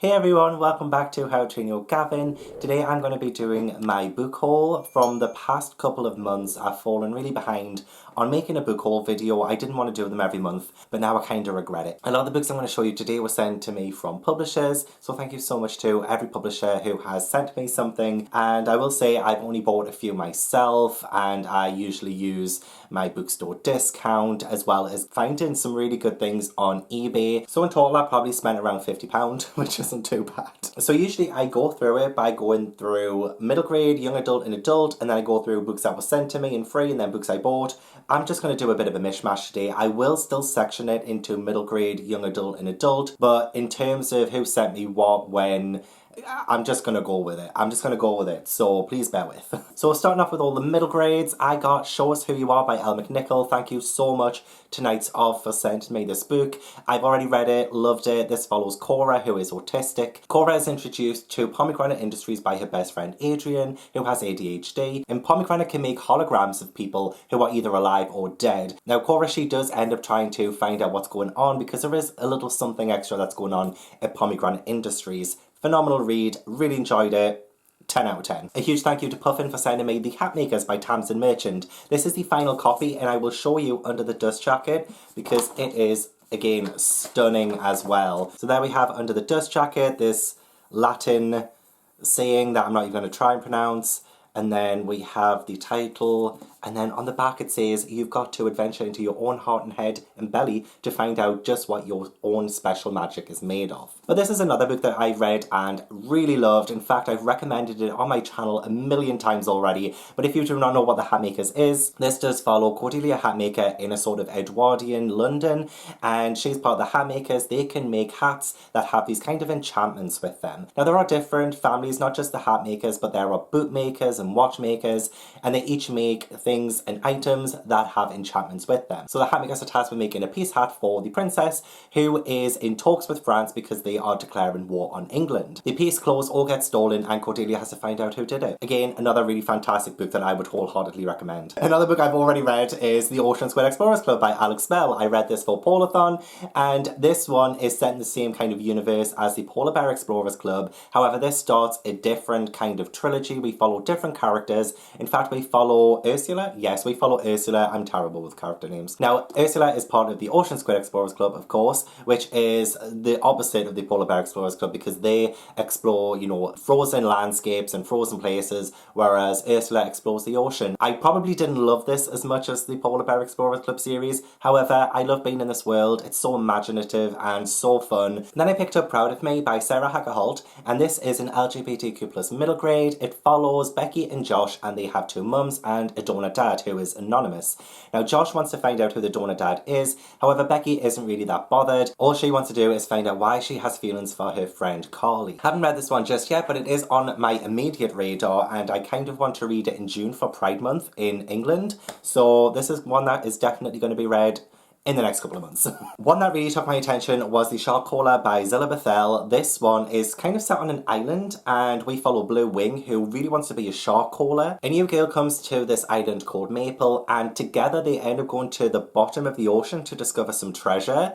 Hey everyone, welcome back to How to Know Gavin. Today I'm going to be doing my book haul. From the past couple of months I've fallen really behind on making a book haul video. I didn't want to do them every month, but now I kind of regret it. A lot of the books I'm going to show you today were sent to me from publishers, so thank you so much to every publisher who has sent me something. And I will say I've only bought a few myself, and I usually use my bookstore discount as well as finding some really good things on eBay. So in total I probably spent around £50, which isn't too bad. So usually I go through it by going through middle grade, young adult and adult, and then I go through books that were sent to me and free and then books I bought. I'm just going to do a bit of a mishmash today. I will still section it into middle grade, young adult and adult, but in terms of who sent me what, when, I'm just going to go with it. So please bear with. So starting off with all the middle grades, I got Show Us Who You Are by Elle McNichol. Thank you so much to Nights Off for sending me this book. I've already read it, loved it. This follows Cora, who is autistic. Cora is introduced to pomegranate industries by her best friend Adrian, who has ADHD. And pomegranate can make holograms of people who are either alive or dead. Now Cora, she does end up trying to find out what's going on because there is a little something extra that's going on at pomegranate industries. Phenomenal read, really enjoyed it, 10 out of 10. A huge thank you to Puffin for sending me The Hatmakers by Tamsin Merchant. This is the final copy and I will show you under the dust jacket because it is, again, stunning as well. So there we have under the dust jacket this Latin saying that I'm not even going to try and pronounce. And then we have the title, and then on the back it says, you've got to adventure into your own heart and head and belly to find out just what your own special magic is made of. But this is another book that I read and really loved. In fact, I've recommended it on my channel a million times already. But if you do not know what The Hatmakers is, this does follow Cordelia Hatmaker in a sort of Edwardian London. And she's part of the Hatmakers. They can make hats that have these kind of enchantments with them. Now there are different families, not just the Hatmakers, but there are bootmakers and watchmakers, and they each make things and items that have enchantments with them. So the Hatmakers are tasked with making a peace hat for the princess, who is in talks with France because they are declaring war on England. The peace clothes all get stolen and Cordelia has to find out who did it. Again, another really fantastic book that I would wholeheartedly recommend. Another book I've already read is The Ocean Square Explorers Club by Alex Bell. I read this for Polathon, and this one is set in the same kind of universe as the Polar Bear Explorers Club. However, this starts a different kind of trilogy. We follow different characters. In fact, we follow Ursula. Yes, we follow Ursula. I'm terrible with character names. Now, Ursula is part of the Ocean Square Explorers Club, of course, which is the opposite of the Polar Bear Explorers Club because they explore, you know, frozen landscapes and frozen places, whereas Ursula explores the ocean. I probably didn't love this as much as the Polar Bear Explorers Club series. However, I love being in this world. It's so imaginative and so fun. And then I picked up Proud of Me by Sarah Hackerholt, and this is an LGBTQ+ middle grade. It follows Becky and Josh, and they have two mums and a donor dad who is anonymous. Now Josh wants to find out who the donor dad is, however Becky isn't really that bothered. All she wants to do is find out why she has feelings for her friend Carly. Haven't read this one just yet, but it is on my immediate radar and I kind of want to read it in June for Pride Month in England. So this is one that is definitely going to be read in the next couple of months. One that really took my attention was The Shark Caller by Zilla Bethel. This one is kind of set on an island and we follow Blue Wing, who really wants to be a shark caller. A new girl comes to this island called Maple and together they end up going to the bottom of the ocean to discover some treasure.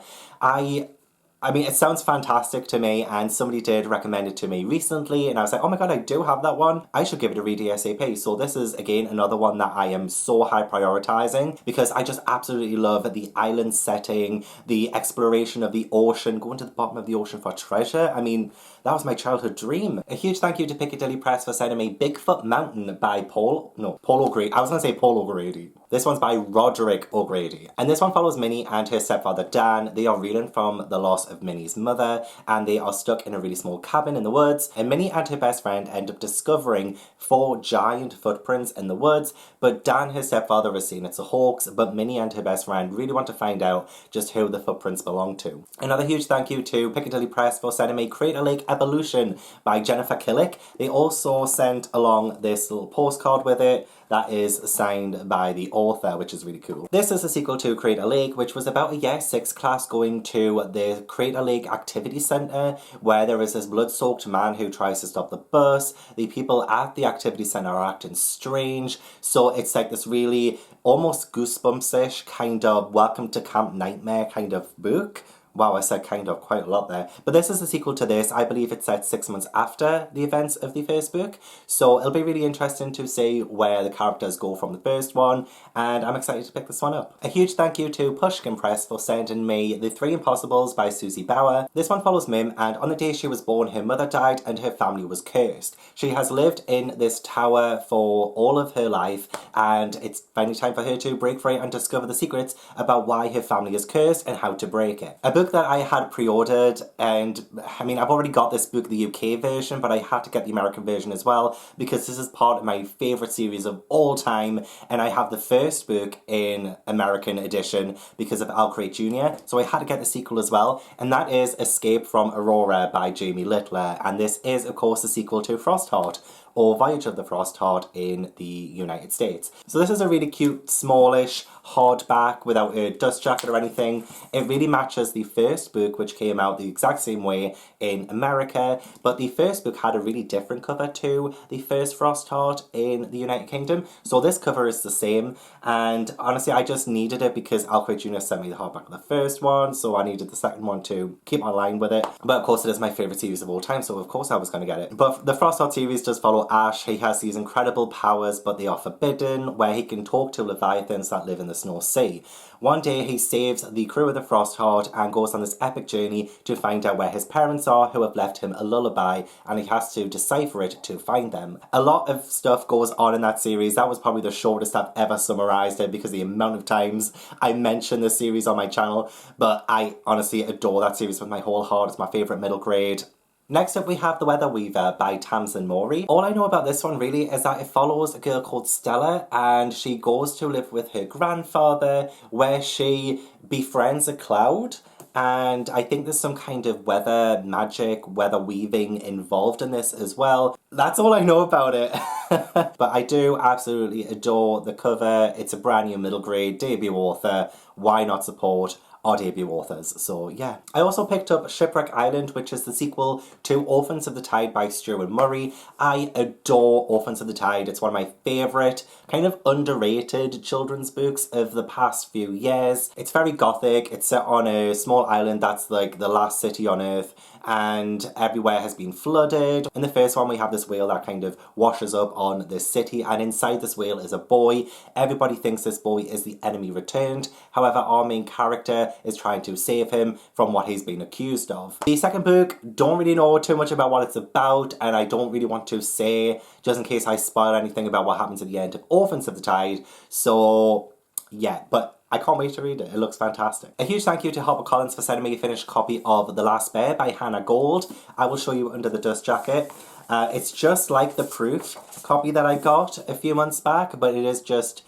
I mean, it sounds fantastic to me and somebody did recommend it to me recently and I was like, oh my god, I do have that one. I should give it a read ASAP. So this is, again, another one that I am so high prioritizing because I just absolutely love the island setting, the exploration of the ocean, going to the bottom of the ocean for treasure. I mean, that was my childhood dream. A huge thank you to Piccadilly Press for sending me Bigfoot Mountain by Paul O'Grady. I was going to say Paul O'Grady. This one's by Roderick O'Grady. And this one follows Minnie and her stepfather Dan. They are reeling from the loss of Minnie's mother and they are stuck in a really small cabin in the woods. And Minnie and her best friend end up discovering 4 giant footprints in the woods. But Dan, her stepfather, is saying it's a hoax. But Minnie and her best friend really want to find out just who the footprints belong to. Another huge thank you to Piccadilly Press for sending me Crater Lake Evolution by Jennifer Killick. They also sent along this little postcard with it that is signed by the author, which is really cool. This is a sequel to Crater Lake, which was about a year 6 class going to the Crater Lake Activity Centre, where there is this blood-soaked man who tries to stop the bus. The people at the activity centre are acting strange, so it's like this really almost goosebumps-ish kind of welcome to Camp Nightmare kind of book, Wow, I said kind of quite a lot there. But this is the sequel to this. I believe it's set 6 months after the events of the first book. So it'll be really interesting to see where the characters go from the first one. And I'm excited to pick this one up. A huge thank you to Pushkin Press for sending me The Three Impossibles by Susie Bauer. This one follows Mim, and on the day she was born, her mother died and her family was cursed. She has lived in this tower for all of her life, and it's finally time for her to break free and discover the secrets about why her family is cursed and how to break it. A book that I had pre-ordered, and I mean, I've already got this book, the UK version, but I had to get the American version as well because this is part of my favourite series of all time, and I have the first book in American edition because of OwlCrate Jr, so I had to get the sequel as well, and that is Escape from Aurora by Jamie Littler, and this is of course the sequel to Frostheart, or Voyage of the Frostheart in the United States. So this is a really cute, smallish hardback without a dust jacket or anything. It really matches the first book, which came out the exact same way in America, but the first book had a really different cover to the first Frostheart in the United Kingdom. So this cover is the same, and honestly I just needed it because OwlCrate Jr sent me the hardback of the first one, so I needed the second one to keep my line with it. But of course it is my favourite series of all time, so of course I was going to get it. But the Frostheart series does follow Ash. He has these incredible powers, but they are forbidden, where he can talk to leviathans that live in the North Sea. One day he saves the crew of the Frostheart and goes on this epic journey to find out where his parents are, who have left him a lullaby, and he has to decipher it to find them. A lot of stuff goes on in that series. That was probably the shortest I've ever summarised it because the amount of times I mention this series on my channel, but I honestly adore that series with my whole heart. It's my favourite middle grade. Next up we have The Weather Weaver by Tamsin Morey. All I know about this one really is that it follows a girl called Stella, and she goes to live with her grandfather where she befriends a cloud, and I think there's some kind of weather magic, weather weaving involved in this as well. That's all I know about it. But I do absolutely adore the cover. It's a brand new middle grade debut author. Why not support our debut authors? So yeah. I also picked up Shipwreck Island, which is the sequel to Orphans of the Tide by Stuart Murray. I adore Orphans of the Tide. It's one of my favourite, kind of underrated children's books of the past few years. It's very gothic. It's set on a small island that's like the last city on Earth, and everywhere has been flooded. In the first one we have this whale that kind of washes up on this city, and inside this whale is a boy. Everybody thinks this boy is the enemy returned. However, our main character is trying to save him from what he's been accused of. The second book, don't really know too much about what it's about, and I don't really want to say, just in case I spoil anything about what happens at the end of Orphans of the Tide. So yeah, but I can't wait to read it. It looks fantastic. A huge thank you to HarperCollins for sending me a finished copy of The Last Bear by Hannah Gold. I will show you under the dust jacket. It's just like the proof copy that I got a few months back, but it is just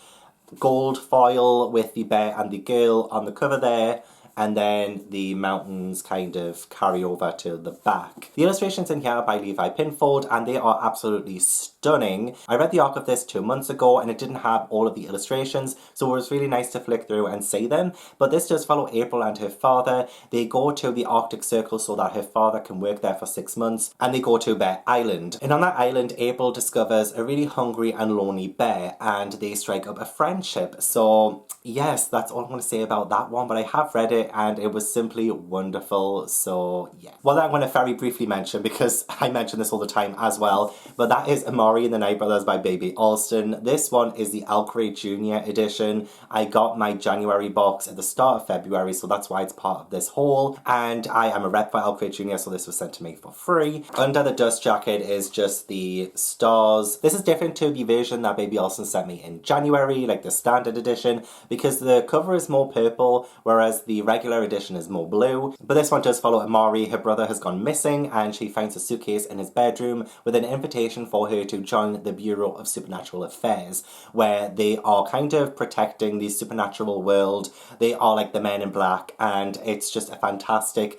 gold foil with the bear and the girl on the cover there, and then the mountains kind of carry over to the back. The illustrations in here are by Levi Pinfold, and they are absolutely stunning. I read the arc of this 2 months ago and it didn't have all of the illustrations, so it was really nice to flick through and see them. But this does follow April and her father. They go to the Arctic Circle so that her father can work there for 6 months, and they go to Bear Island. And on that island, April discovers a really hungry and lonely bear, and they strike up a friendship. So yes, that's all I'm going to say about that one, but I have read it and it was simply wonderful, so yeah. Well, I'm going to very briefly mention, because I mention this all the time as well, but that is Amari and the Night Brothers by Baby Alston. This one is the OwlCrate Jr edition. I got my January box at the start of February, so that's why it's part of this haul, and I am a rep for OwlCrate Jr, so this was sent to me for free. Under the dust jacket is just the stars. This is different to the version that Baby Alston sent me in January, like the standard edition, because the cover is more purple, whereas the regular edition is more blue. But this one does follow Amari. Her brother has gone missing, and she finds a suitcase in his bedroom with an invitation for her to join the Bureau of Supernatural Affairs, where they are kind of protecting the supernatural world. They are like the Men in Black, and it's just a fantastic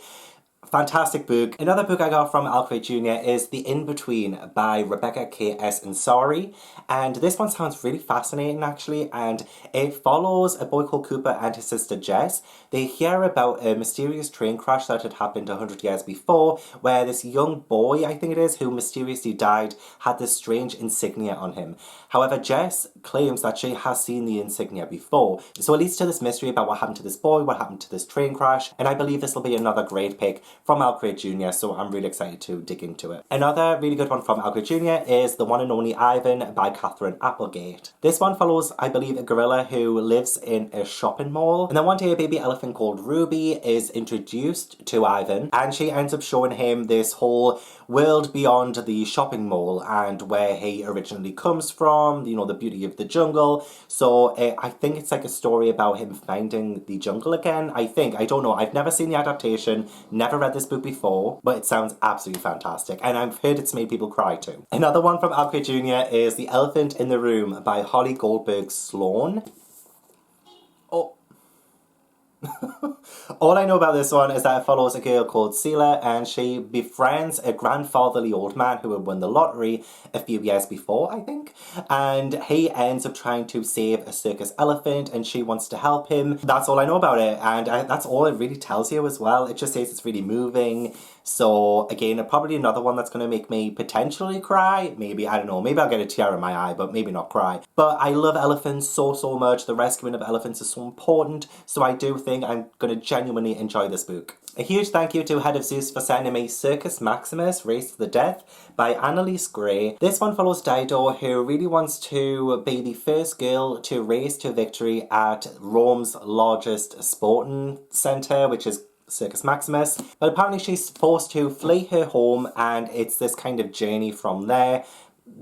Fantastic book. Another book I got from OwlCrate Jr. is The In-Between by Rebecca K.S. Ansari. And this one sounds really fascinating actually, and it follows a boy called Cooper and his sister Jess. They hear about a mysterious train crash that had happened 100 years before, where this young boy, I think it is, who mysteriously died, had this strange insignia on him. However, Jess claims that she has seen the insignia before. So it leads to this mystery about what happened to this boy, what happened to this train crash, and I believe this will be another great pick from OwlCrate Jr, so I'm really excited to dig into it. Another really good one from OwlCrate Jr is The One and Only Ivan by Catherine Applegate. This one follows, I believe, a gorilla who lives in a shopping mall, and then one day a baby elephant called Ruby is introduced to Ivan, and she ends up showing him this whole world beyond the shopping mall and where he originally comes from, you know, the beauty of the jungle. So I think it's like a story about him finding the jungle again, I think. I don't know. I've never seen the adaptation, never read this book before, but it sounds absolutely fantastic, and I've heard it's made people cry too. Another one from OwlCrate Jr. is The Elephant in the Room by Holly Goldberg Sloan. Oh. All I know about this one is that it follows a girl called Seela, and she befriends a grandfatherly old man who had won the lottery a few years before, I think, and he ends up trying to save a circus elephant and she wants to help him. That's all I know about it, and that's all it really tells you as well. It just says it's really moving. So again, probably another one that's going to make me potentially cry. Maybe, I don't know, maybe I'll get a tear in my eye, but maybe not cry. But I love elephants so much. The rescuing of elephants is so important. So I do think I'm going to genuinely enjoy this book. A huge thank you to Head of Zeus for sending me Circus Maximus, Race to the Death by Annalise Gray. This one follows Dido, who really wants to be the first girl to race to victory at Rome's largest sporting centre, which is Circus Maximus, but apparently she's forced to flee her home, and it's this kind of journey from there.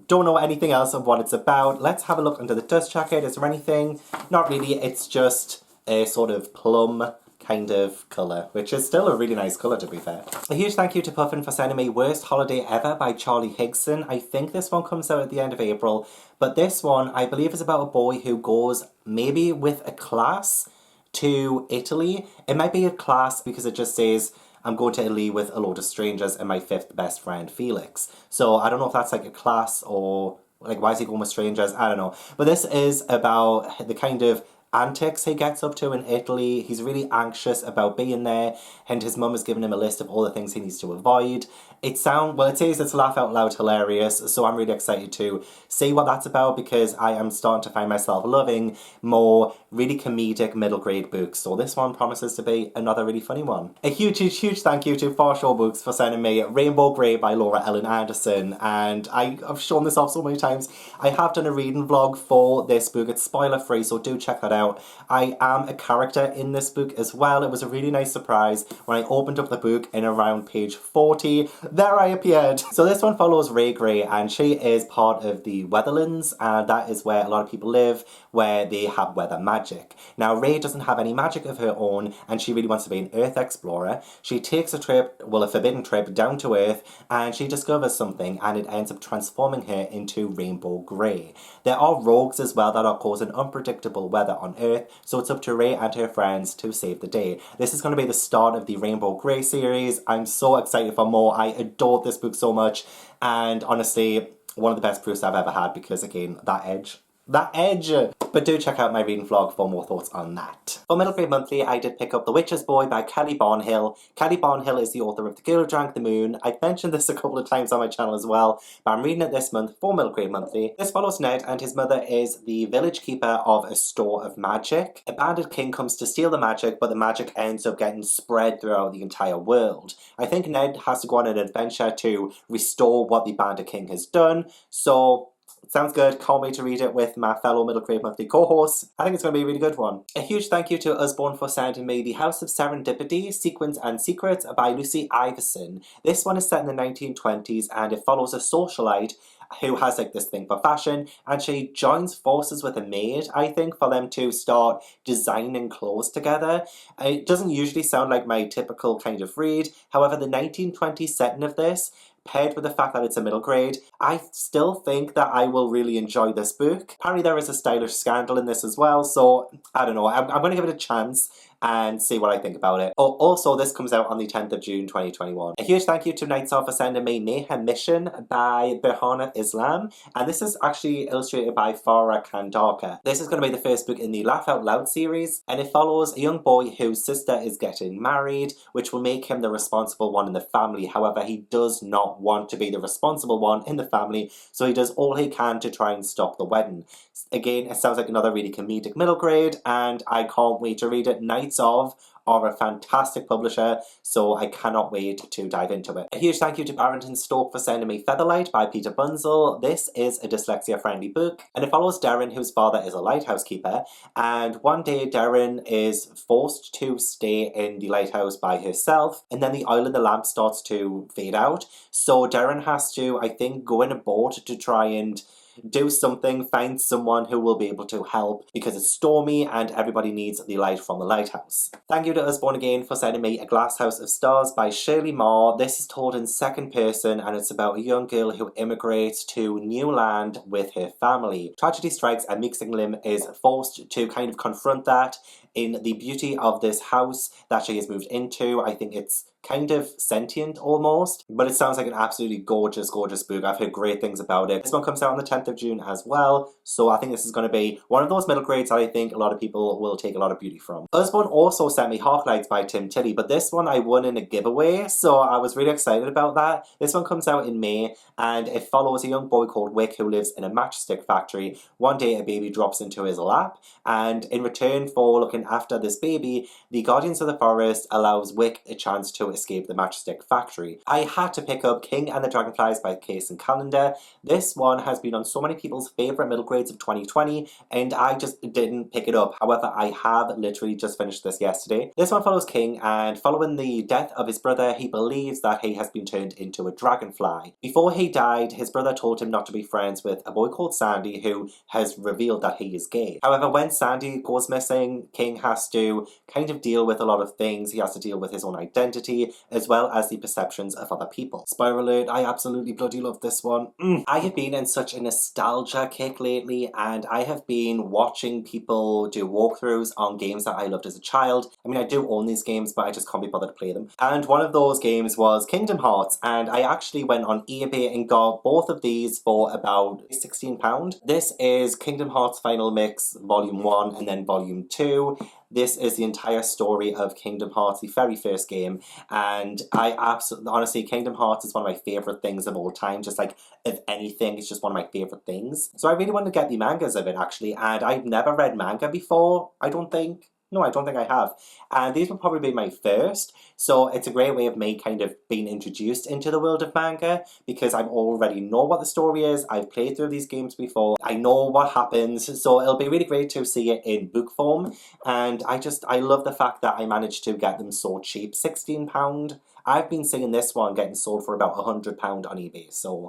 Don't know anything else of what it's about. Let's have a look under the dust jacket. Is there anything? Not really. It's just a sort of plum kind of colour, which is still a really nice colour to be fair. A huge thank you to Puffin for sending me Worst Holiday Ever by Charlie Higson. I think this one comes out at the end of April, but this one I believe is about a boy who goes maybe with a class to Italy. It might be a class because it just says, I'm going to Italy with a load of strangers and my fifth best friend, Felix. So I don't know if that's like a class or like, why is he going with strangers? I don't know. But this is about the kind of antics he gets up to in Italy. He's really anxious about being there, and his mum has given him a list of all the things he needs to avoid. It says it's laugh out loud hilarious, so I'm really excited to see what that's about, because I am starting to find myself loving more really comedic middle grade books. So this one promises to be another really funny one. A huge thank you to For Sure Books for sending me Rainbow Grey by Laura Ellen Anderson, and I've shown this off so many times. I have done a reading vlog for this book. It's spoiler free, so do check that out. I am a character in this book as well. It was a really nice surprise when I opened up the book in around page 40. There I appeared. So this one follows Ray Gray, and she is part of the Weatherlands, and that is where a lot of people live, where they have weather magic. Now Ray doesn't have any magic of her own, and she really wants to be an Earth explorer. She takes a trip, well, a forbidden trip, down to Earth, and she discovers something, and it ends up transforming her into Rainbow Grey. There are rogues as well that are causing unpredictable weather on Earth, so it's up to Ray and her friends to save the day. This is going to be the start of the Rainbow Grey series. I'm so excited for more. I adored this book so much, and honestly, one of the best proofs I've ever had, because again, that edge. But do check out my reading vlog for more thoughts on that. For Middle Grade Monthly, I did pick up The Witch's Boy by Kelly Barnhill. Kelly Barnhill is the author of The Girl Who Drank the Moon. I've mentioned this a couple of times on my channel as well, but I'm reading it this month for Middle Grade Monthly. This follows Ned, and his mother is the village keeper of a store of magic. A bandit king comes to steal the magic, but the magic ends up getting spread throughout the entire world. I think Ned has to go on an adventure to restore what the bandit king has done, so sounds good. Can't wait to read it with my fellow Middle Grade Monthly co-hosts. I think it's going to be a really good one. A huge thank you to Usborne for sending me The House of Serendipity, Sequins and Secrets by Lucy Iverson. This one is set in the 1920s, and it follows a socialite who has like this thing for fashion, and she joins forces with a maid, I think, for them to start designing clothes together. It doesn't usually sound like my typical kind of read. However, the 1920s setting of this, paired with the fact that it's a middle grade, I still think that I will really enjoy this book. Apparently there is a stylish scandal in this as well, so I don't know, I'm going to give it a chance, and see what I think about it. Oh, also, this comes out on the 10th of June 2021. A huge thank you to Nights Off for sending me Mayhem Mission by Berhana Islam, and this is actually illustrated by Farah Kandaka. This is going to be the first book in the Laugh Out Loud series, and it follows a young boy whose sister is getting married, which will make him the responsible one in the family. However, he does not want to be the responsible one in the family, so he does all he can to try and stop the wedding. Again, it sounds like another really comedic middle grade, and I can't wait to read it. Nights Of are a fantastic publisher, so I cannot wait to dive into it. A huge thank you to Barrington Stoke for sending me Featherlight by Peter Bunzel. This is a dyslexia-friendly book, and it follows Darren, whose father is a lighthouse keeper, and one day Darren is forced to stay in the lighthouse by herself, and then the oil in the lamp starts to fade out, so Darren has to, I think, go in a boat to try and do something, find someone who will be able to help because it's stormy and everybody needs the light from the lighthouse. Thank you to Usborn Again for sending me A Glass House of Stars by Shirley Marr. This is told in second person and it's about a young girl who immigrates to new land with her family. Tragedy strikes and Meek Lim is forced to kind of confront that in the beauty of this house that she has moved into. I think it's kind of sentient almost, but it sounds like an absolutely gorgeous, gorgeous book. I've heard great things about it. This one comes out on the 10th of June as well, so I think this is going to be one of those middle grades that I think a lot of people will take a lot of beauty from. Usborn also sent me Hawklights by Tim Tilley, but this one I won in a giveaway, so I was really excited about that. This one comes out in May, and it follows a young boy called Wick who lives in a matchstick factory. One day a baby drops into his lap, and in return for looking after this baby, the Guardians of the Forest allows Wick a chance to escape the matchstick factory. I had to pick up King and the Dragonflies by Kirsten Calendar. This one has been on so many people's favourite middle grades of 2020, and I just didn't pick it up. However, I have literally just finished this yesterday. This one follows King, and following the death of his brother, he believes that he has been turned into a dragonfly. Before he died, his brother told him not to be friends with a boy called Sandy who has revealed that he is gay. However, when Sandy goes missing, King has to kind of deal with a lot of things. He has to deal with his own identity as well as the perceptions of other people. Spoiler alert, I absolutely bloody love this one. I have been in such a nostalgia kick lately, and I have been watching people do walkthroughs on games that I loved as a child. I mean, I do own these games, but I just can't be bothered to play them. And one of those games was Kingdom Hearts, and I actually went on eBay and got both of these for about £16. This is Kingdom Hearts Final Mix Volume 1 and then Volume 2. This is the entire story of Kingdom Hearts, the very first game, and I absolutely, honestly, Kingdom Hearts is one of my favourite things of all time. Just like, if anything, it's just one of my favourite things. So I really want to get the mangas of it, actually, and I've never read manga before, I don't think. No, I don't think I have. And these will probably be my first, so it's a great way of me kind of being introduced into the world of manga, because I already know what the story is, I've played through these games before, I know what happens, so it'll be really great to see it in book form, and I love the fact that I managed to get them so cheap. £16. I've been seeing this one getting sold for about £100 on eBay, so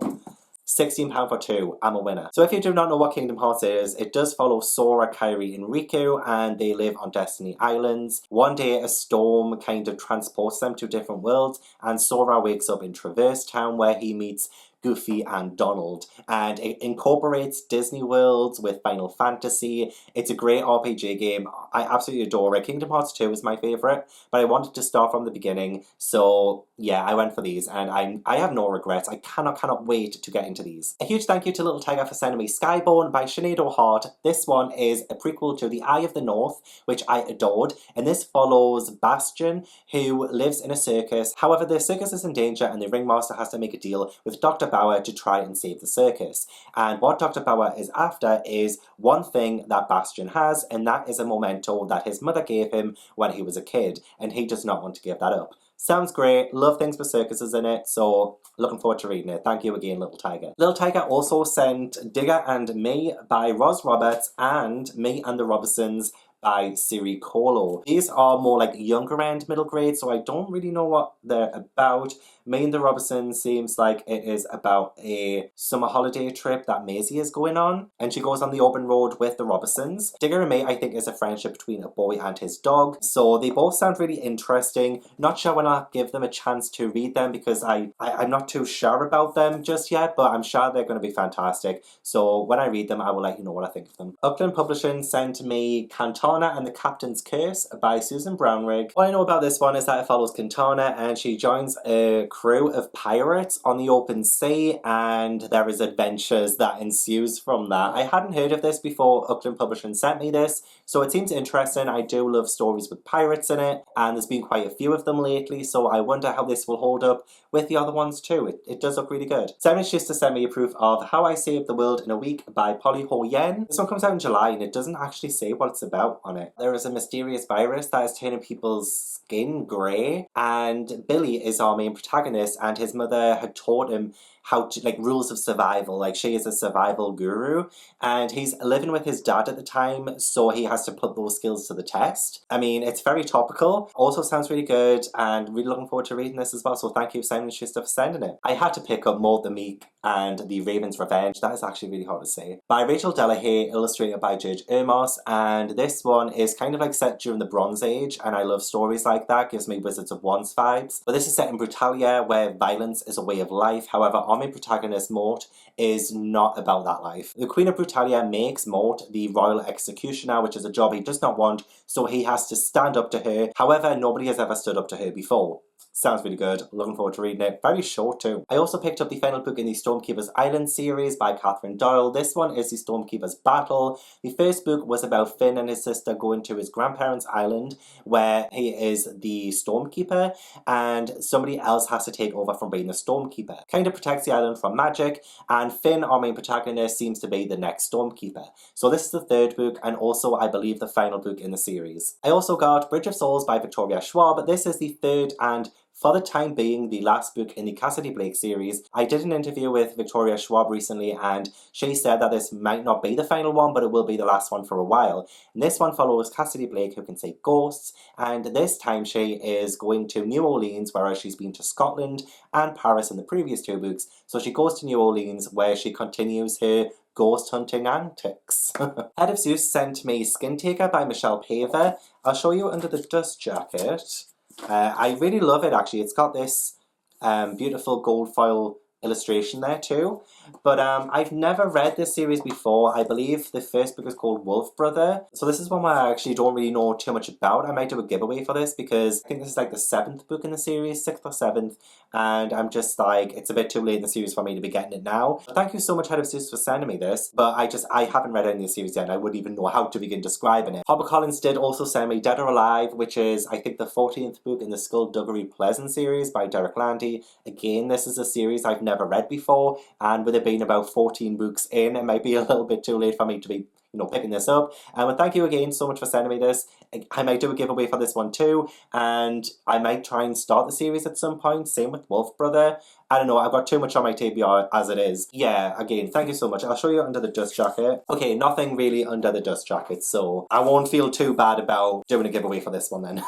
£16 for two, I'm a winner. So if you do not know what Kingdom Hearts is, it does follow Sora, Kairi, and Riku, and they live on Destiny Islands. One day a storm kind of transports them to different worlds, and Sora wakes up in Traverse Town where he meets Goofy and Donald, and it incorporates Disney worlds with Final Fantasy. It's a great RPG game. I absolutely adore it. Kingdom Hearts 2 is my favourite, but I wanted to start from the beginning, so yeah, I went for these, and I have no regrets. I cannot wait to get into these. A huge thank you to Little Tiger for sending me Skyborn by Sinead O'Hart. This one is a prequel to The Eye of the North, which I adored, and this follows Bastion, who lives in a circus. However, the circus is in danger, and the ringmaster has to make a deal with Dr. Bauer to try and save the circus. And what Dr. Bauer is after is one thing that Bastion has, and that is a memento that his mother gave him when he was a kid, and he does not want to give that up. Sounds great, love things with circuses in it, so looking forward to reading it. Thank you again, Little Tiger. Little Tiger also sent Digger and Me by Roz Roberts and Me and the Robinsons by Siri Colo. These are more like younger end middle grade, so I don't really know what they're about. Me and the Robinsons seems like it is about a summer holiday trip that Maisie is going on, and she goes on the open road with the Robinsons. Digger and Me, I think, is a friendship between a boy and his dog, so they both sound really interesting. Not sure when I'll give them a chance to read them because I'm not too sure about them just yet, but I'm sure they're going to be fantastic. So when I read them, I will let you know what I think of them. Upland Publishing sent me Canton Quintana and the Captain's Curse by Susan Brownrigg. All I know about this one is that it follows Quintana and she joins a crew of pirates on the open sea, and there is adventures that ensues from that. I hadn't heard of this before Upland Publishing sent me this, so it seems interesting. I do love stories with pirates in it, and there's been quite a few of them lately, so I wonder how this will hold up with the other ones too. It does look really good. So just to send me a proof of How I Saved the World in a Week by Polly Ho Yen. This one comes out in July and it doesn't actually say what it's about on it. There is a mysterious virus that is turning people's skin grey, and Billy is our main protagonist, and his mother had taught him how to, like, rules of survival. Like, she is a survival guru, and he's living with his dad at the time, so he has to put those skills to the test. I mean, it's very topical, also sounds really good, and really looking forward to reading this as well, so thank you Simon & Schuster for sending it. I had to pick up Maud the Meek and The Raven's Revenge. That is actually really hard to say. By Rachel Delahaye, illustrated by Judge Ermos, and this one is kind of like set during the Bronze Age, and I love stories like that. Gives me Wizards of Wands vibes. But this is set in Brutalia, where violence is a way of life. However, our main protagonist, Mort, is not about that life. The Queen of Brutalia makes Mort the Royal Executioner, which is a job he does not want, so he has to stand up to her. However, nobody has ever stood up to her before. Sounds really good. Looking forward to reading it. Very short too. I also picked up the final book in the Stormkeeper's Island series by Catherine Doyle. This one is the Stormkeeper's Battle. The first book was about Finn and his sister going to his grandparents' island, where he is the Stormkeeper, and somebody else has to take over from being the Stormkeeper. Kind of protects the island from magic, and Finn, our main protagonist, seems to be the next Stormkeeper. So this is the third book, and also, I believe, the final book in the series. I also got Bridge of Souls by Victoria Schwab. This is the third and, for the time being, the last book in the Cassidy Blake series. I did an interview with Victoria Schwab recently, and she said that this might not be the final one, but it will be the last one for a while. And this one follows Cassidy Blake, who can say ghosts, and this time she is going to New Orleans, whereas she's been to Scotland and Paris in the previous two books. So she goes to New Orleans, where she continues her ghost hunting antics. Head of Zeus sent me Skin Taker by Michelle Paver. I'll show you under the dust jacket. I really love it actually. It's got this beautiful gold foil illustration there too. But I've never read this series before. I believe the first book is called Wolf Brother. So this is one where I actually don't really know too much about. I might do a giveaway for this because I think this is like the 7th book in the series, 6th or 7th. And I'm just like, it's a bit too late in the series for me to be getting it now. But thank you so much, Head of Zeus, for sending me this. But I haven't read any of the series yet, and I wouldn't even know how to begin describing it. HarperCollins did also send me Dead or Alive, which is, I think, the 14th book in the Skullduggery Pleasant series by Derek Landy. Again, this is a series I've never read before, and with it being about 14 books in, it might be a little bit too late for me to be, picking this up. But thank you again so much for sending me this. I might do a giveaway for this one too, and I might try and start the series at some point. Same with Wolf Brother. I don't know, I've got too much on my TBR as it is. Yeah, again, thank you so much. I'll show you under the dust jacket. Okay, nothing really under the dust jacket, so I won't feel too bad about doing a giveaway for this one then.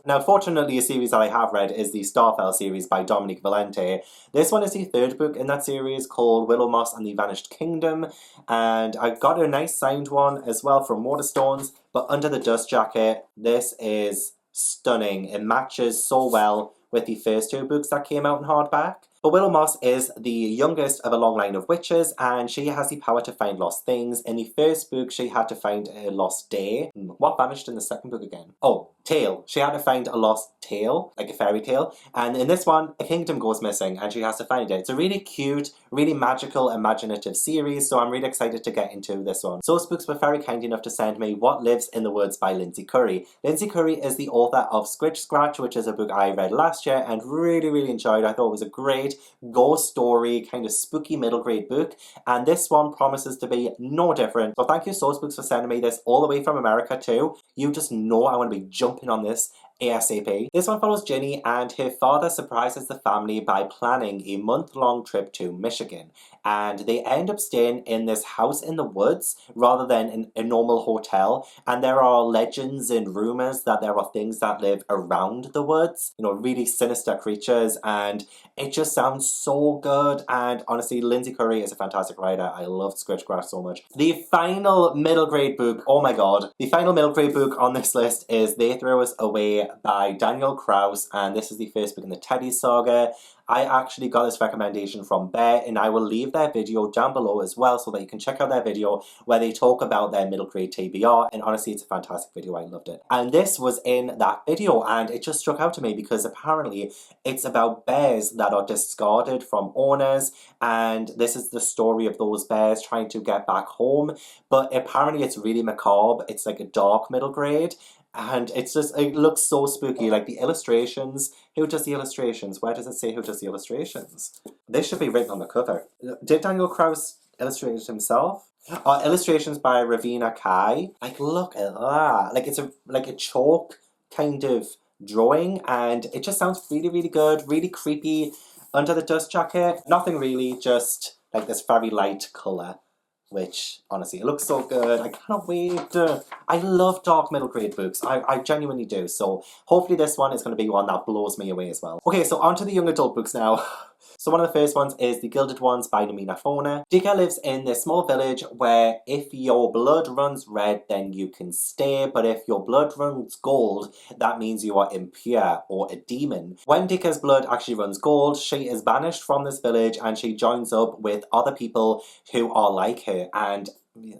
Now, fortunately, a series that I have read is the Starfell series by Dominique Valente. This one is the 3rd book in that series, called Willow Moss and the Vanished Kingdom, and I got a nice signed one as well from Waterstones. But under the dust jacket, this is stunning. It matches so well with the first 2 books that came out in hardback. But Willow Moss is the youngest of a long line of witches, and she has the power to find lost things. In the first book, she had to find a lost day. What vanished in the second book again? Oh, tale. She had to find a lost tale, like a fairy tale. And in this one, a kingdom goes missing, and she has to find it. It's a really cute, really magical, imaginative series, so I'm really excited to get into this one. So Spooks were very kind enough to send me What Lives in the Woods by Lindsay Curry. Lindsay Curry is the author of Squidge Scratch, which is a book I read last year and really, really enjoyed. I thought it was a great ghost story, kind of spooky middle grade book, and this one promises to be no different. So thank you so Spooks for sending me this all the way from America too. You just know I want to be jumping on this ASAP. This one follows Ginny, and her father surprises the family by planning a month-long trip to Michigan, and they end up staying in this house in the woods rather than in a normal hotel, and there are legends and rumors that there are things that live around the woods, really sinister creatures, and it just sounds so good. And honestly, Lindsay Curry is a fantastic writer. I love Squidge Scratch so much. The final middle grade book, oh my god, the final middle grade book on this list is They Throw Us Away by Daniel Kraus, and this is the first book in the Teddy saga. I actually got this recommendation from Bear, and I will leave their video down below as well so that you can check out their video where they talk about their middle grade TBR, and honestly it's a fantastic video, I loved it. And this was in that video, and it just struck out to me because apparently it's about bears that are discarded from owners, and this is the story of those bears trying to get back home, but apparently it's really macabre. It's like a dark middle grade, and it's just, it looks so spooky. Like the illustrations, who does the illustrations? Where does it say who does the illustrations? This should be written on the cover. Did Daniel Kraus illustrate it himself? Illustrations by Ravina Kai. Like, look at that. Like, it's a chalk kind of drawing, and it just sounds really, really good, really creepy. Under the dust jacket, nothing really, just like this very light colour, which honestly, it looks so good. I cannot wait. I love dark middle grade books. I genuinely do. So hopefully this one is going to be one that blows me away as well. Okay, so on to the young adult books now. So one of the first ones is The Gilded Ones by Believathoners. Becca lives in this small village where if your blood runs red, then you can stay, but if your blood runs gold, that means you are impure or a demon. When Becca's blood actually runs gold, she is banished from this village and she joins up with other people who are like her, and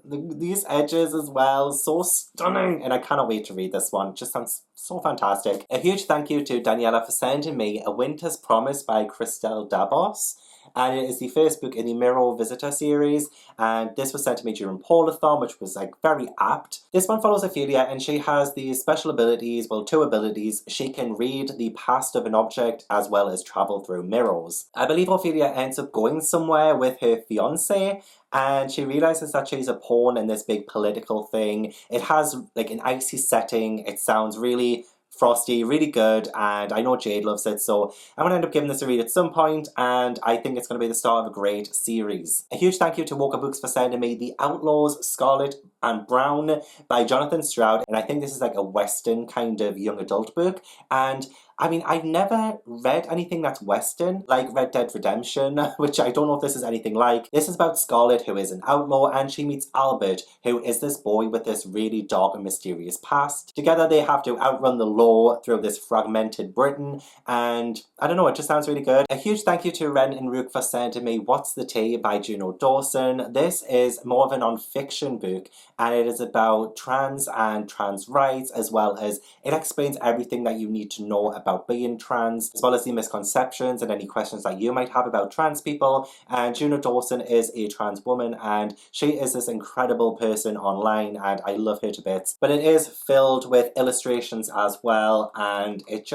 these edges as well, so stunning, and I cannot wait to read this one. It just sounds so fantastic. A huge thank you to Daniela for sending me A Winter's Promise by Christelle Dabos, and it is the first book in the Mirror Visitor series, and this was sent to me during Paulathon, which was like very apt. This one follows Ophelia, and she has these special abilities, well, two abilities. She can read the past of an object as well as travel through mirrors. I believe Ophelia ends up going somewhere with her fiance, and she realizes that she's a pawn in this big political thing. It has like an icy setting. It sounds really frosty, really good, and I know Jade loves it, so I'm going to end up giving this a read at some point, and I think it's going to be the start of a great series. A huge thank you to Woka Books for sending me The Outlaws, Scarlet and Brown by Jonathan Stroud, and I think this is like a Western kind of young adult book, and I mean, I've never read anything that's Western, like Red Dead Redemption, which I don't know if this is anything like. This is about Scarlet, who is an outlaw, and she meets Albert, who is this boy with this really dark and mysterious past. Together they have to outrun the law through this fragmented Britain, and I don't know, it just sounds really good. A huge thank you to Ren and Rook for sending me What's the Tea by Juno Dawson. This is more of a non-fiction book, and it is about trans and trans rights, as well as it explains everything that you need to know about being trans, as well as the misconceptions and any questions that you might have about trans people. And Juno Dawson is a trans woman, and she is this incredible person online, and I love her to bits. But it is filled with illustrations as well, and it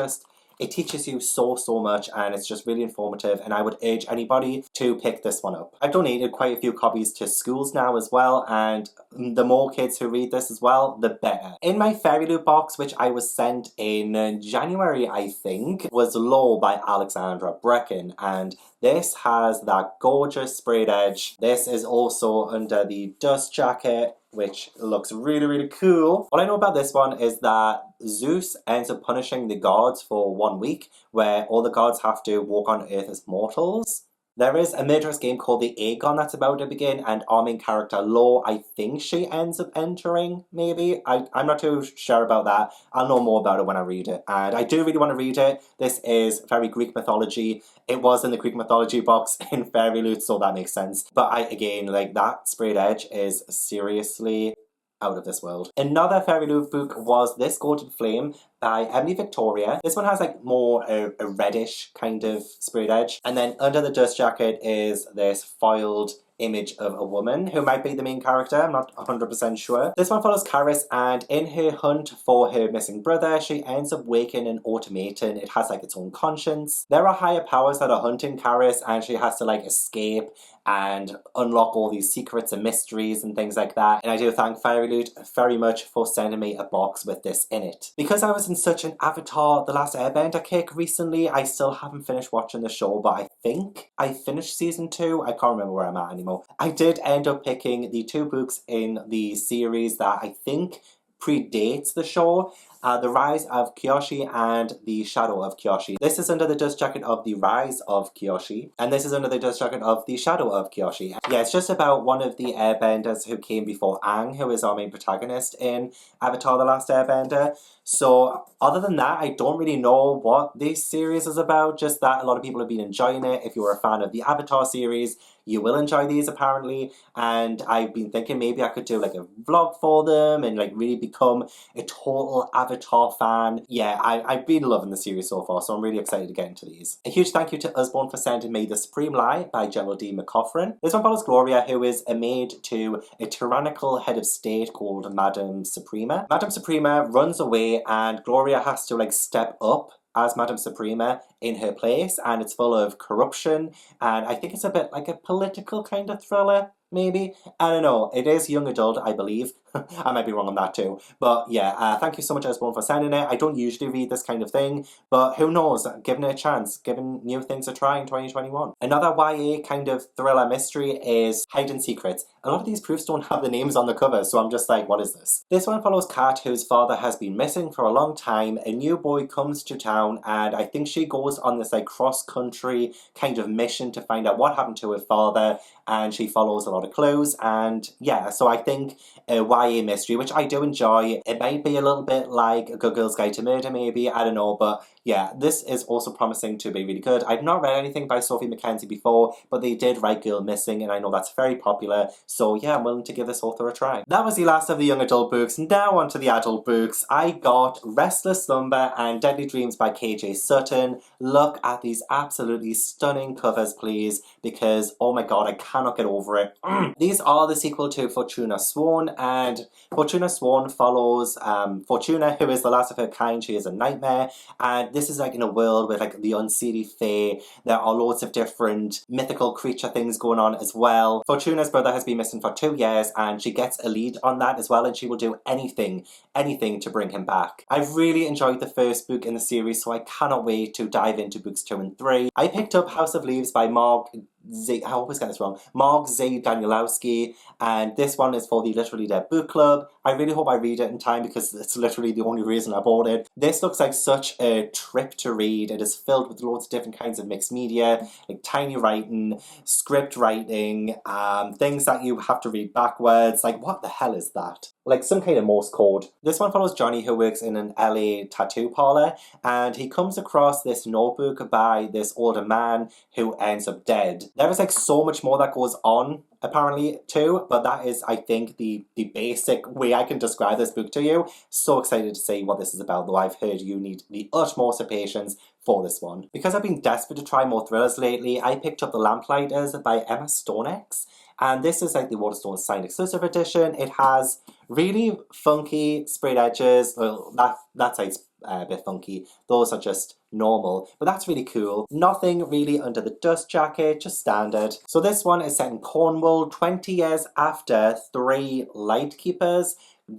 teaches you so much, and it's just really informative, and I would urge anybody to pick this one up. I've donated quite a few copies to schools now as well, and the more kids who read this as well, the better. In my Fairy Loot box, which I was sent in January, I think, was Law by Alexandra Brecken, and this has that gorgeous sprayed edge. This is also under the dust jacket, which looks really cool. What I know about this one is that Zeus ends up punishing the gods for 1 week, where all the gods have to walk on Earth as mortals. There is a murderous game called the Aegon that's about to begin, and our main character, Law, I think she ends up entering, maybe? I'm not too sure about that. I'll know more about it when I read it, and I do really want to read it. This is very Greek mythology. It was in the Greek mythology box in Fairy Loot, so that makes sense. But again, like, that sprayed edge is seriously out of this world. Another Fairy Loot book was This Golden Flame by Emily Victoria. This one has like more a reddish kind of sprayed edge. And then under the dust jacket is this foiled image of a woman who might be the main character. I'm not 100% sure. This one follows Karis, and in her hunt for her missing brother, she ends up waking an automaton. It has like its own conscience. There are higher powers that are hunting Karis, and she has to like escape and unlock all these secrets and mysteries and things like that. And I do thank Fairy Loot very much for sending me a box with this in it. Because I was in such an Avatar The Last Airbender kick recently, I still haven't finished watching the show, but I think I finished season 2. I can't remember where I'm at anymore. I did end up picking the 2 books in the series that I think predates the show. The Rise of Kyoshi and The Shadow of Kyoshi. This is under the dust jacket of The Rise of Kyoshi, and this is under the dust jacket of The Shadow of Kyoshi. Yeah, it's just about one of the airbenders who came before Aang, who is our main protagonist in Avatar The Last Airbender. So other than that, I don't really know what this series is about, just that a lot of people have been enjoying it. If you're a fan of the Avatar series, you will enjoy these apparently, and I've been thinking maybe I could do like a vlog for them and like really become a total Avatar fan. Yeah, I've been loving the series so far, so I'm really excited to get into these. A huge thank you to Usborne for sending me The Supreme Lie by Geraldine McCaughren. This one follows Gloria, who is a maid to a tyrannical head of state called Madame Suprema. Madame Suprema runs away and Gloria has to like step up as Madame Suprema in her place, and it's full of corruption, and I think it's a bit like a political kind of thriller, maybe? I don't know. It is young adult, I believe. I might be wrong on that too. But yeah, thank you so much, Usborne, for sending it. I don't usually read this kind of thing, but who knows? Giving it a chance, giving new things a try in 2021. Another YA kind of thriller mystery is Hidden Secrets. A lot of these proofs don't have the names on the cover, so I'm just like, what is this? This one follows Kat, whose father has been missing for a long time. A new boy comes to town, and I think she goes on this like cross-country kind of mission to find out what happened to her father, and she follows a lot of clues, and yeah, so I think a YA mystery, which I do enjoy. It might be a little bit like A Good Girl's Guide to Murder, maybe, I don't know, but yeah, this is also promising to be really good. I've not read anything by Sophie Mackenzie before, but they did write Girl Missing, and I know that's very popular, so yeah, I'm willing to give this author a try. That was the last of the young adult books. Now on to the adult books. I got Restless Slumber and Deadly Dreams by KJ Sutton. Look at these absolutely stunning covers, please, because oh my god, I cannot get over it. These are the sequel to Fortuna Sworn, and Fortuna Sworn follows Fortuna, who is the last of her kind. She is a nightmare, and this is like in a world with like the unseelie fae. There are loads of different mythical creature things going on as well. Fortuna's brother has been missing for 2 years, and she gets a lead on that as well, and she will do anything to bring him back. I've really enjoyed the first book in the series, so I cannot wait to dive into books 2 and 3. I picked up House of Leaves by Mark Z Danielowski, and this one is for the Literally Dead Book Club. I really hope I read it in time because it's literally the only reason I bought it. This looks like such a trip to read. It is filled with loads of different kinds of mixed media, like tiny writing, script writing, things that you have to read backwards. Like, what the hell is that? Like some kind of Morse code. This one follows Johnny, who works in an LA tattoo parlor, and he comes across this notebook by this older man who ends up dead. There is like so much more that goes on apparently too, but that is, I think, the basic way I can describe this book to you. So excited to see what this is about, though I've heard you need the utmost of patience for this one. Because I've been desperate to try more thrillers lately, I picked up The Lamplighters by Emma Stonex, and this is like the Waterstone signed exclusive edition. It has really funky sprayed edges. Well, that side's a bit funky. Those are just normal, but that's really cool. Nothing really under the dust jacket, just standard. So this one is set in Cornwall, 20 years after 3 lightkeepers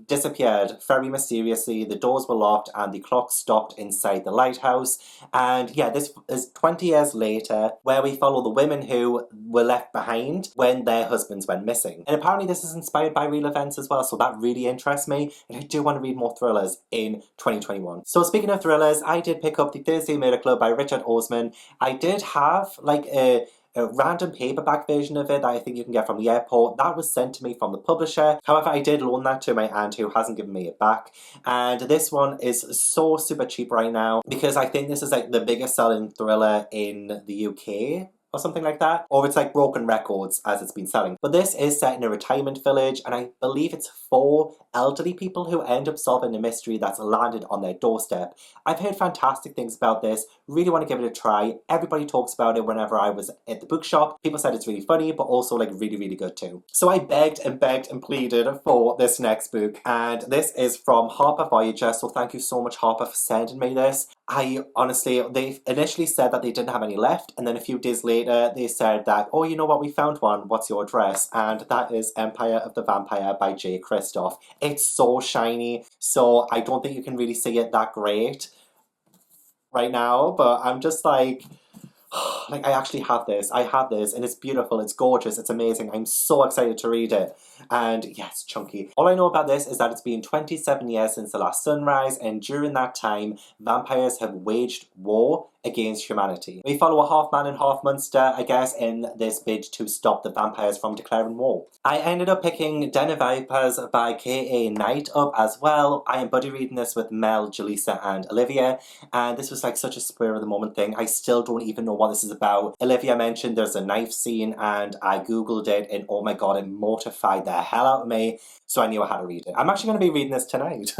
disappeared very mysteriously. The doors were locked and the clock stopped inside the lighthouse. And yeah, this is 20 years later, where we follow the women who were left behind when their husbands went missing. And apparently this is inspired by real events as well, so that really interests me, and I do want to read more thrillers in 2021. So speaking of thrillers, I did pick up The Thursday Murder Club by Richard Osman. I did have like a random paperback version of it that I think you can get from the airport. That was sent to me from the publisher. However, I did loan that to my aunt, who hasn't given me it back. And this one is so super cheap right now because I think this is like the biggest selling thriller in the UK or something like that. Or it's like broken records as it's been selling. But this is set in a retirement village, and I believe it's 4 elderly people who end up solving a mystery that's landed on their doorstep. I've heard fantastic things about this. Really want to give it a try. Everybody talks about it whenever I was at the bookshop. People said it's really funny, but also like really, really good too. So I begged and pleaded for this next book, and this is from Harper Voyager. So thank you so much, Harper, for sending me this. I honestly, they initially said that they didn't have any left, and then a few days later they said that, oh, you know what, we found one, what's your address? And that is Empire of the Vampire by J. Kristoff. It's so shiny, so I don't think you can really see it that great right now, but I'm just like, Like, I actually have this. I have this, and it's beautiful, it's gorgeous, it's amazing. I'm so excited to read it. And yeah, it's chunky. All I know about this is that it's been 27 years since the last sunrise, and during that time, vampires have waged war against humanity. We follow a half man and half monster, I guess, in this bid to stop the vampires from declaring war. I ended up picking Den of Vipers by K.A. Knight up as well. I am buddy reading this with Mel, Jaleesa, and Olivia, and this was like such a spur of the moment thing. I still don't even know what this is about. Olivia mentioned there's a knife scene, and I googled it, and oh my god, it mortified the hell out of me, so I knew I had to read it. I'm actually going to be reading this tonight.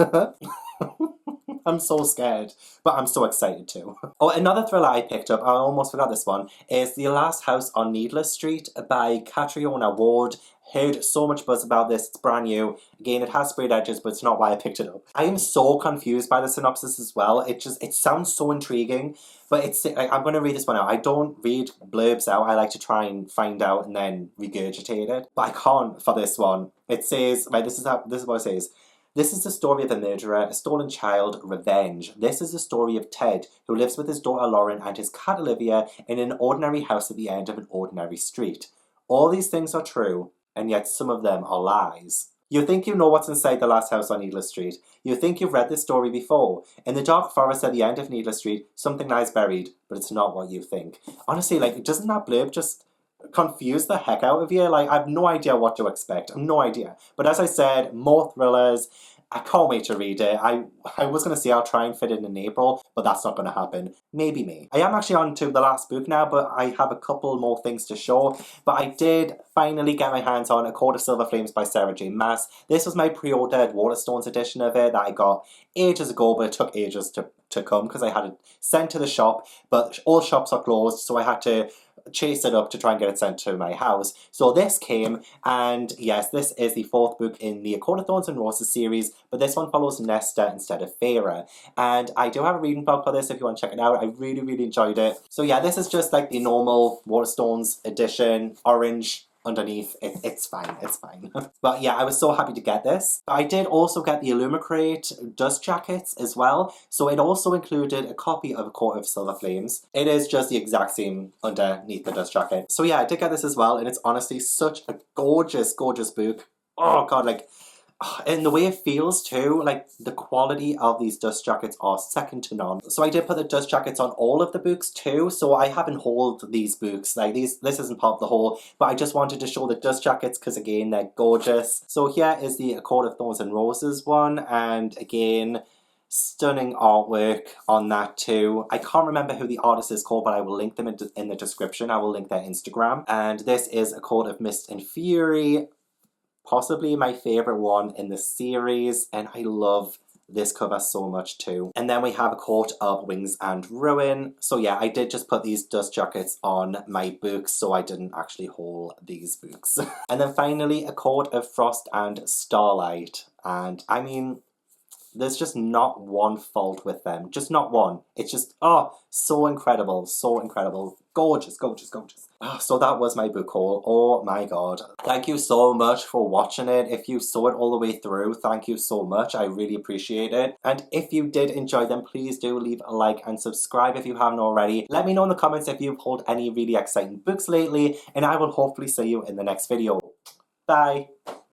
I'm so scared, but I'm so excited too. Oh, another thriller I picked up, I almost forgot this one, is The Last House on Needless Street by Catriona Ward. Heard so much buzz about this, it's brand new. Again, it has sprayed edges, but it's not why I picked it up. I am so confused by the synopsis as well. It sounds so intriguing, but I'm going to read this one out. I don't read blurbs out, I like to try and find out and then regurgitate it, but I can't for this one. It says, right, this is what it says. This is the story of a murderer, a stolen child, revenge. This is the story of Ted, who lives with his daughter Lauren and his cat Olivia in an ordinary house at the end of an ordinary street. All these things are true, and yet some of them are lies. You think you know what's inside the last house on Needless Street. You think you've read this story before. In the dark forest at the end of Needless Street, something lies buried, but it's not what you think. Honestly, like, doesn't that blurb just confuse the heck out of you? Like, I have no idea what to expect. I have no idea. But as I said, more thrillers. I can't wait to read it. I was going to say I'll try and fit it in April, but that's not going to happen. Maybe me. I am actually on to the last book now, but I have a couple more things to show. But I did finally get my hands on A Court of Silver Flames by Sarah J. Maas. This was my pre-ordered Waterstones edition of it that I got ages ago, but it took ages to come because I had it sent to the shop, but all shops are closed, so I had to chase it up to try and get it sent to my house. So this came, and yes, this is the fourth book in the A Court of Thorns and Roses series, but this one follows Nesta instead of Feyre. And I do have a reading blog for this if you want to check it out. I really, really enjoyed it. So yeah, this is just like the normal Waterstones edition, orange underneath. It's fine, it's fine. But yeah, I was so happy to get this. I did also get the OwlCrate dust jackets as well, so it also included a copy of A Court of Silver Flames. It is just the exact same underneath the dust jacket. So yeah, I did get this as well, and it's honestly such a gorgeous, gorgeous book. Oh god, like, and the way it feels too, like the quality of these dust jackets are second to none. So I did put the dust jackets on all of the books too, so I haven't hauled these books, like this isn't part of the haul, but I just wanted to show the dust jackets because again, they're gorgeous. So here is the A Court of Thorns and Roses one, and again, stunning artwork on that too. I can't remember who the artist is called, but I will link them in the description. I will link their Instagram. And this is A Court of Mist and Fury. Possibly my favourite one in the series, and I love this cover so much too. And then we have A Court of Wings and Ruin. So yeah, I did just put these dust jackets on my books, so I didn't actually haul these books. And then finally, A Court of Frost and Starlight. And I mean, there's just not one fault with them. Just not one. It's just, oh, so incredible. So incredible. Gorgeous, gorgeous, gorgeous. Oh, so that was my book haul. Oh my god. Thank you so much for watching it. If you saw it all the way through, thank you so much. I really appreciate it. And if you did enjoy them, please do leave a like and subscribe if you haven't already. Let me know in the comments if you've hauled any really exciting books lately, and I will hopefully see you in the next video. Bye.